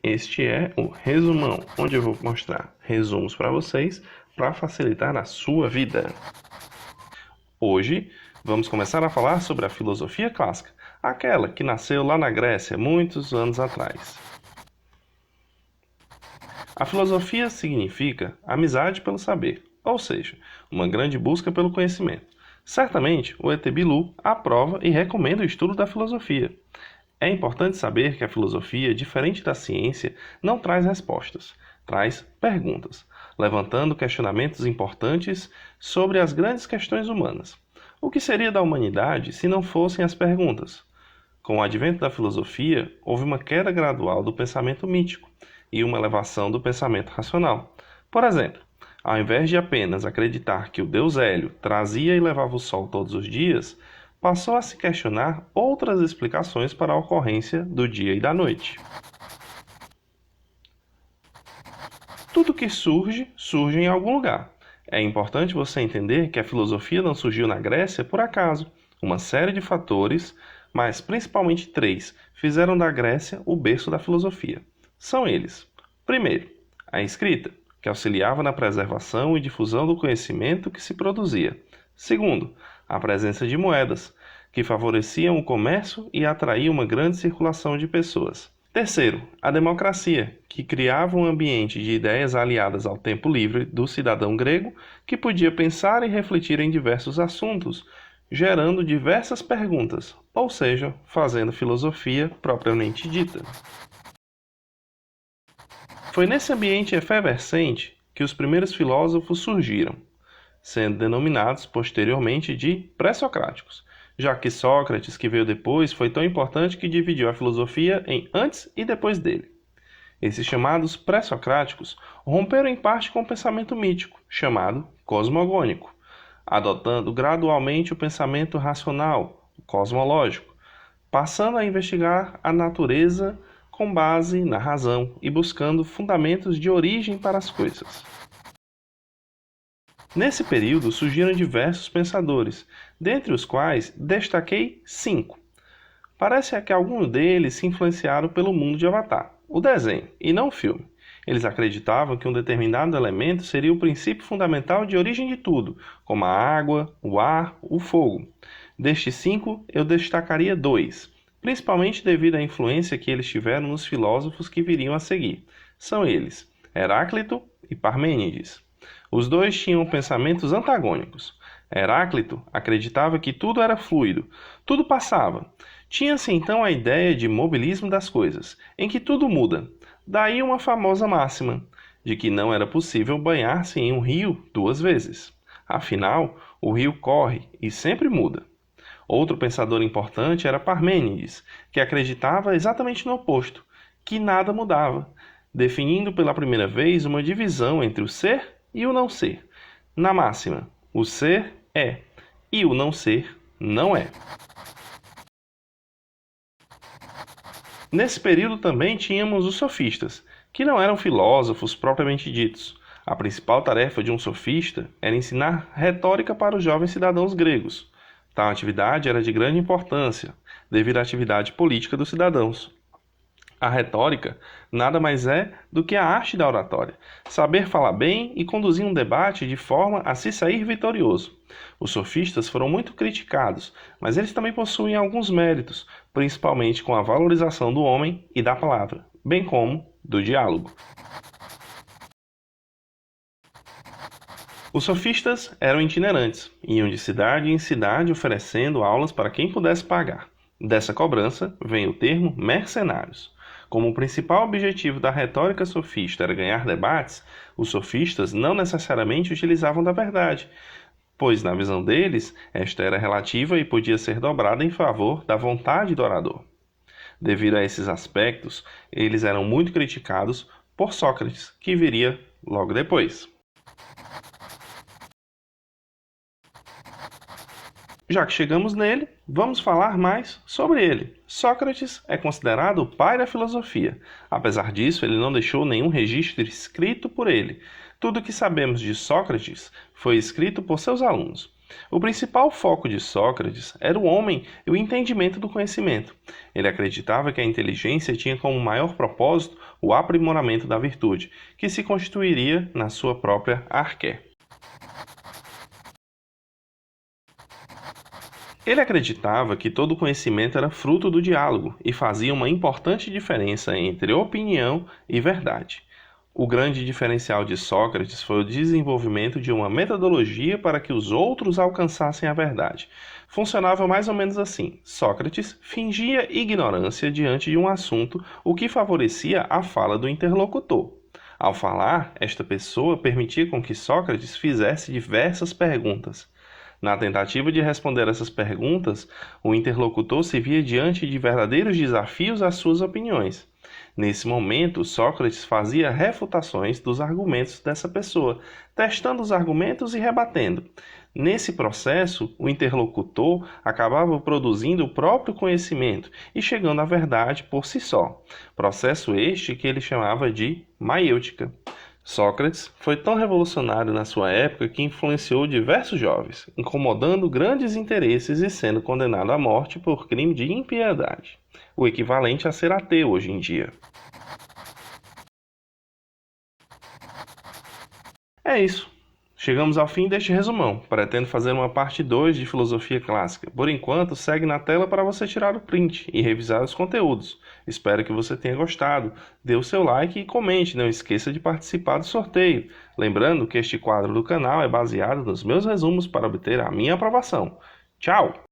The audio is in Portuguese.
Este é o resumão, onde eu vou mostrar resumos para vocês para facilitar a sua vida. Hoje vamos começar a falar sobre a filosofia clássica, aquela que nasceu lá na Grécia muitos anos atrás. A filosofia significa amizade pelo saber, ou seja, uma grande busca pelo conhecimento. Certamente, o ET Bilu aprova e recomenda o estudo da filosofia. É importante saber que a filosofia, diferente da ciência, não traz respostas, traz perguntas, levantando questionamentos importantes sobre as grandes questões humanas. O que seria da humanidade se não fossem as perguntas? Com o advento da filosofia, houve uma queda gradual do pensamento mítico e uma elevação do pensamento racional. Por exemplo, ao invés de apenas acreditar que o Deus Hélio trazia e levava o sol todos os dias, passou a se questionar outras explicações para a ocorrência do dia e da noite. Tudo que surge, surge em algum lugar. É importante você entender que a filosofia não surgiu na Grécia por acaso. Uma série de fatores, mas principalmente três, fizeram da Grécia o berço da filosofia. São eles: primeiro, a escrita, que auxiliava na preservação e difusão do conhecimento que se produzia. Segundo, a presença de moedas, que favoreciam o comércio e atraíam uma grande circulação de pessoas. Terceiro, a democracia, que criava um ambiente de ideias aliadas ao tempo livre do cidadão grego, que podia pensar e refletir em diversos assuntos, gerando diversas perguntas, ou seja, fazendo filosofia propriamente dita. Foi nesse ambiente efervescente que os primeiros filósofos surgiram, sendo denominados posteriormente de pré-socráticos, já que Sócrates, que veio depois, foi tão importante que dividiu a filosofia em antes e depois dele. Esses chamados pré-socráticos romperam em parte com o pensamento mítico, chamado cosmogônico, adotando gradualmente o pensamento racional, cosmológico, passando a investigar a natureza com base na razão e buscando fundamentos de origem para as coisas. Nesse período surgiram diversos pensadores, dentre os quais destaquei 5. Parece que alguns deles se influenciaram pelo mundo de Avatar, o desenho, e não o filme. Eles acreditavam que um determinado elemento seria o princípio fundamental de origem de tudo, como a água, o ar, o fogo. Destes 5, eu destacaria 2, principalmente devido à influência que eles tiveram nos filósofos que viriam a seguir. São eles, Heráclito e Parmênides. Os dois tinham pensamentos antagônicos. Heráclito acreditava que tudo era fluido, tudo passava. Tinha-se então a ideia de mobilismo das coisas, em que tudo muda. Daí uma famosa máxima, de que não era possível banhar-se em um rio 2 vezes. Afinal, o rio corre e sempre muda. Outro pensador importante era Parmênides, que acreditava exatamente no oposto, que nada mudava, definindo pela primeira vez uma divisão entre o ser e o não ser. Na máxima, o ser é e o não ser não é. Nesse período também tínhamos os sofistas, que não eram filósofos propriamente ditos. A principal tarefa de um sofista era ensinar retórica para os jovens cidadãos gregos. Tal atividade era de grande importância, devido à atividade política dos cidadãos. A retórica nada mais é do que a arte da oratória, saber falar bem e conduzir um debate de forma a se sair vitorioso. Os sofistas foram muito criticados, mas eles também possuem alguns méritos, principalmente com a valorização do homem e da palavra, bem como do diálogo. Os sofistas eram itinerantes, iam de cidade em cidade oferecendo aulas para quem pudesse pagar. Dessa cobrança vem o termo mercenários. Como o principal objetivo da retórica sofista era ganhar debates, os sofistas não necessariamente utilizavam da verdade, pois, na visão deles, esta era relativa e podia ser dobrada em favor da vontade do orador. Devido a esses aspectos, eles eram muito criticados por Sócrates, que viria logo depois. Já que chegamos nele, vamos falar mais sobre ele. Sócrates é considerado o pai da filosofia. Apesar disso, ele não deixou nenhum registro escrito por ele. Tudo o que sabemos de Sócrates foi escrito por seus alunos. O principal foco de Sócrates era o homem e o entendimento do conhecimento. Ele acreditava que a inteligência tinha como maior propósito o aprimoramento da virtude, que se constituiria na sua própria arqué. Ele acreditava que todo conhecimento era fruto do diálogo e fazia uma importante diferença entre opinião e verdade. O grande diferencial de Sócrates foi o desenvolvimento de uma metodologia para que os outros alcançassem a verdade. Funcionava mais ou menos assim: Sócrates fingia ignorância diante de um assunto, o que favorecia a fala do interlocutor. Ao falar, esta pessoa permitia com que Sócrates fizesse diversas perguntas. Na tentativa de responder essas perguntas, o interlocutor se via diante de verdadeiros desafios às suas opiniões. Nesse momento, Sócrates fazia refutações dos argumentos dessa pessoa, testando os argumentos e rebatendo. Nesse processo, o interlocutor acabava produzindo o próprio conhecimento e chegando à verdade por si só. Processo este que ele chamava de maiêutica. Sócrates foi tão revolucionário na sua época que influenciou diversos jovens, incomodando grandes interesses e sendo condenado à morte por crime de impiedade, o equivalente a ser ateu hoje em dia. É isso. Chegamos ao fim deste resumão. Pretendo fazer uma parte 2 de filosofia clássica. Por enquanto, segue na tela para você tirar o print e revisar os conteúdos. Espero que você tenha gostado. Dê o seu like e comente. Não esqueça de participar do sorteio. Lembrando que este quadro do canal é baseado nos meus resumos para obter a minha aprovação. Tchau!